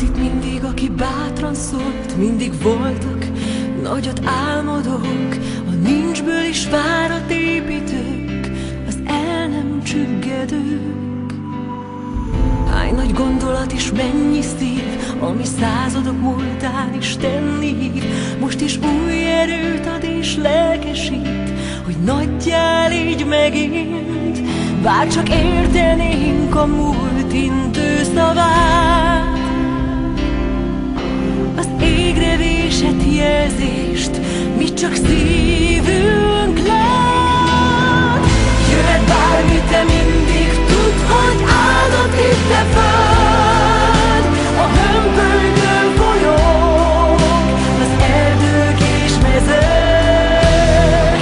Volt itt mindig, aki bátran szólt, mindig voltak nagyot álmodók, a nincsből is várat építők, az el nem csüggedők. Hány nagy gondolat és mennyi szív, ami századok múltán Isten hív, most is új erőt ad és lelkesít, hogy nagyjá légy megint. Bár csak értenénk a múlt intő szavát, az égre vésett jelzést, mi csak szívünk lát. Jöhet bármi, te mindig tudd, hogy áldott itt a föld, a hömpölygő folyók, az erdők és mezők.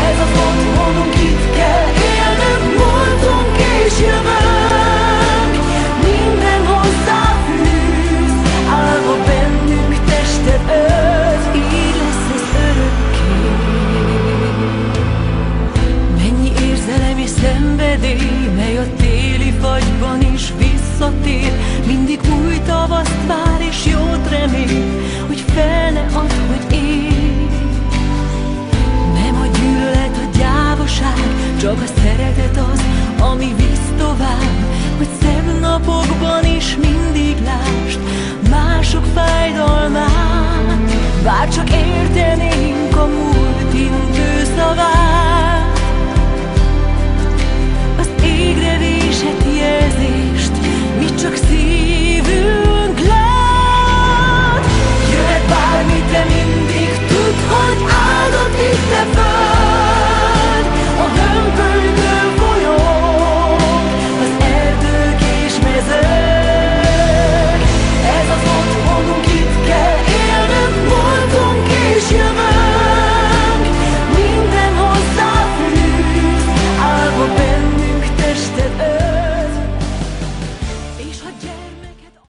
Ez az otthonunk, itt kell élnünk, múltunk és jövőnk. Minden hozzáfűz, állva bennünk testet ölt, így lesz ez örökké. Mennyi érzelem és szenvedély, mely a téli fagyban is visszatér, mindig új tavaszt vár és jót remél, hogy fel ne add, hogy élj. Nem a gyűlölet, a gyávaság, csak a szeretet az, ami visz tovább, hogy szebb napokban is mindig lásd mások fájdalmát. Bár csak értenénk a múlt intő szavát, az égre vésett jelzést, mi csak szív